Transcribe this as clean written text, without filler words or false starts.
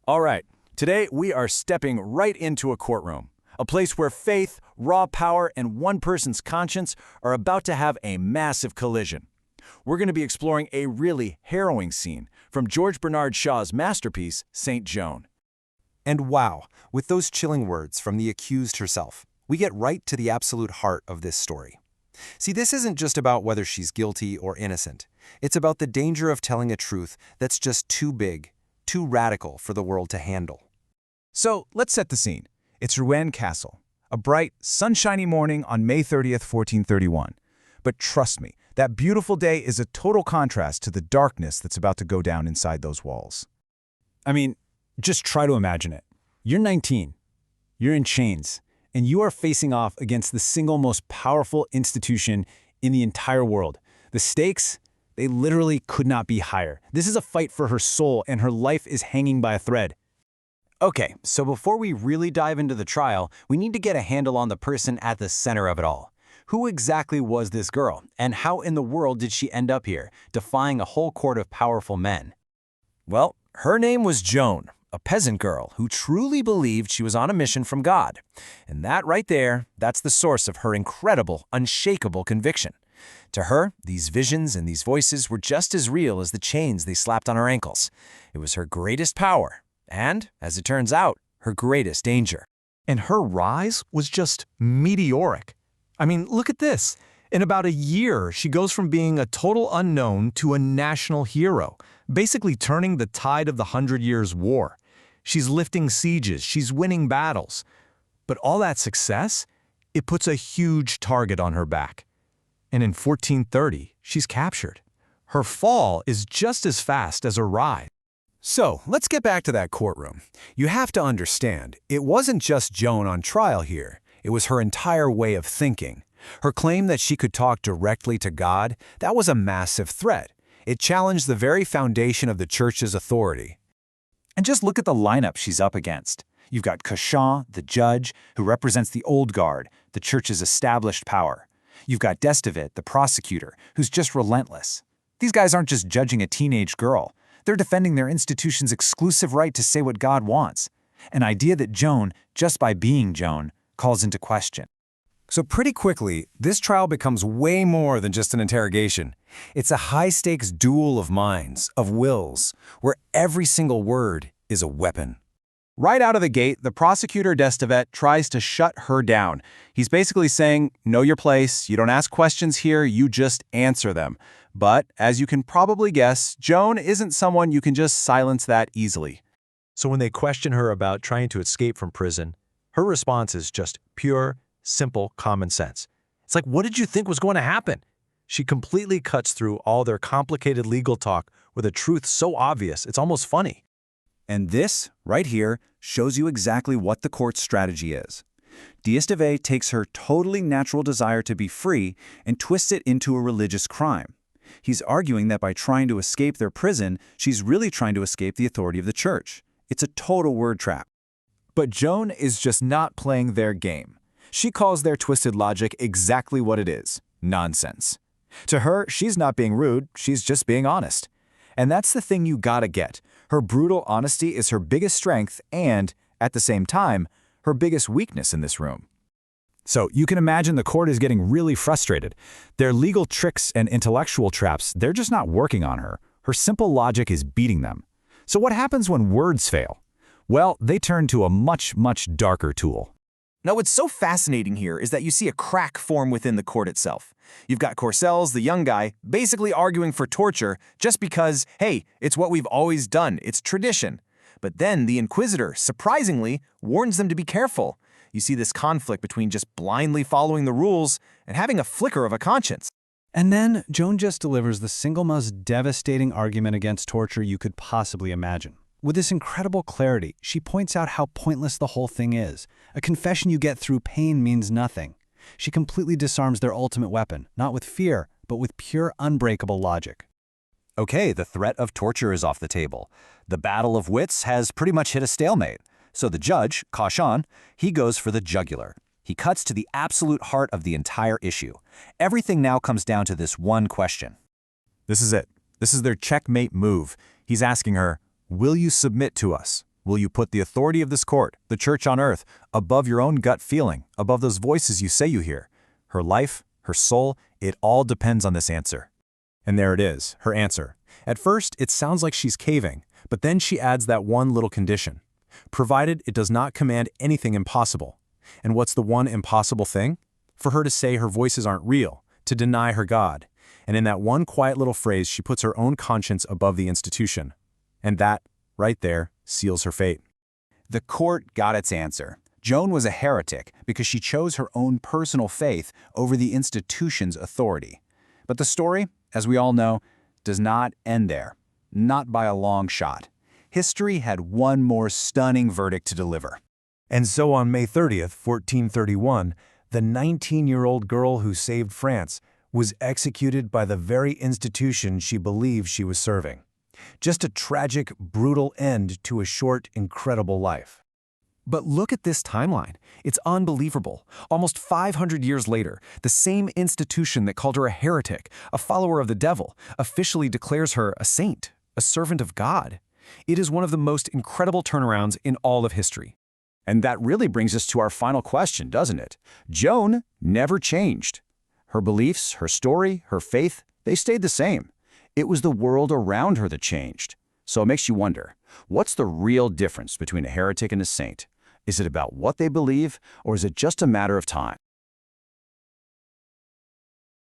All right, today we are stepping right into a courtroom, a place where faith, raw power, and one person's conscience are about to have a massive collision. We're going to be exploring a really harrowing scene from George Bernard Shaw's masterpiece, St. Joan. And wow, with those chilling words from the accused herself, we get right to the absolute heart of this story. See, this isn't just about whether she's guilty or innocent. It's about the danger of telling a truth that's just too big, too radical for the world to handle. So let's set the scene. It's Rouen Castle, a bright, sunshiny morning on May 30th, 1431. But trust me, that beautiful day is a total contrast to the darkness that's about to go down inside those walls. I mean, just try to imagine it. You're 19, you're in chains, and you are facing off against the single most powerful institution in the entire world. The stakes, they literally could not be higher. This is a fight for her soul, and her life is hanging by a thread. Okay, so before we really dive into the trial, we need to get a handle on the person at the center of it all. Who exactly was this girl, and how in the world did she end up here, defying a whole court of powerful men? Well, her name was Joan, a peasant girl who truly believed she was on a mission from God. And that right there, that's the source of her incredible, unshakable conviction. To her, these visions and these voices were just as real as the chains they slapped on her ankles. It was her greatest power, and, as it turns out, her greatest danger. And her rise was just meteoric. I mean, look at this. In about a year, she goes from being a total unknown to a national hero, basically turning the tide of the 100 Years' War. She's lifting sieges, she's winning battles. But all that success, it puts a huge target on her back. And in 1430, she's captured. Her fall is just as fast as her rise. So, let's get back to that courtroom. You have to understand, it wasn't just Joan on trial here. It was her entire way of thinking. Her claim that she could talk directly to God, that was a massive threat. It challenged the very foundation of the church's authority. And just look at the lineup she's up against. You've got Cauchon, the judge, who represents the old guard, the church's established power. You've got d'Estavet, the prosecutor, who's just relentless. These guys aren't just judging a teenage girl. They're defending their institution's exclusive right to say what God wants. An idea that Joan, just by being Joan, calls into question. So pretty quickly, this trial becomes way more than just an interrogation. It's a high-stakes duel of minds, of wills, where every single word is a weapon. Right out of the gate, the prosecutor d'Estavet tries to shut her down. He's basically saying, know your place, you don't ask questions here, you just answer them. But, as you can probably guess, Joan isn't someone you can just silence that easily. So when they question her about trying to escape from prison, her response is just pure, simple common sense. It's like, what did you think was going to happen? She completely cuts through all their complicated legal talk with a truth so obvious, it's almost funny. And this, right here, shows you exactly what the court's strategy is. d'Estavet takes her totally natural desire to be free and twists it into a religious crime. He's arguing that by trying to escape their prison, she's really trying to escape the authority of the church. It's a total word trap. But Joan is just not playing their game. She calls their twisted logic exactly what it is, nonsense. To her, she's not being rude, she's just being honest. And that's the thing you gotta get. Her brutal honesty is her biggest strength and, at the same time, her biggest weakness in this room. So you can imagine the court is getting really frustrated. Their legal tricks and intellectual traps, they're just not working on her. Her simple logic is beating them. So what happens when words fail? Well, they turn to a much, much darker tool. Now, what's so fascinating here is that you see a crack form within the court itself. You've got Courcelles, the young guy, basically arguing for torture just because, hey, it's what we've always done, it's tradition. But then the Inquisitor, surprisingly, warns them to be careful. You see this conflict between just blindly following the rules and having a flicker of a conscience. And then Joan just delivers the single most devastating argument against torture you could possibly imagine. With this incredible clarity, she points out how pointless the whole thing is. A confession you get through pain means nothing. She completely disarms their ultimate weapon, not with fear, but with pure, unbreakable logic. Okay, the threat of torture is off the table. The battle of wits has pretty much hit a stalemate. So the judge, Cauchon, he goes for the jugular. He cuts to the absolute heart of the entire issue. Everything now comes down to this one question. This is it. This is their checkmate move. He's asking her, will you submit to us? Will you put the authority of this court, the church on earth, above your own gut feeling, above those voices you say you hear? Her life, her soul, it all depends on this answer. And there it is, her answer. At first, it sounds like she's caving, but then she adds that one little condition. Provided it does not command anything impossible. And what's the one impossible thing? For her to say her voices aren't real, to deny her God. And in that one quiet little phrase, she puts her own conscience above the institution. And that, right there, seals her fate. The court got its answer. Joan was a heretic because she chose her own personal faith over the institution's authority. But the story, as we all know, does not end there. Not by a long shot. History had one more stunning verdict to deliver. And so on May 30th, 1431, the 19-year-old girl who saved France was executed by the very institution she believed she was serving. Just a tragic, brutal end to a short, incredible life. But look at this timeline. It's unbelievable. Almost 500 years later, the same institution that called her a heretic, a follower of the devil, officially declares her a saint, a servant of God. It is one of the most incredible turnarounds in all of history. And that really brings us to our final question, doesn't it? Joan never changed. Her beliefs, her story, her faith, they stayed the same. It was the world around her that changed. So it makes you wonder, what's the real difference between a heretic and a saint? Is it about what they believe, or is it just a matter of time?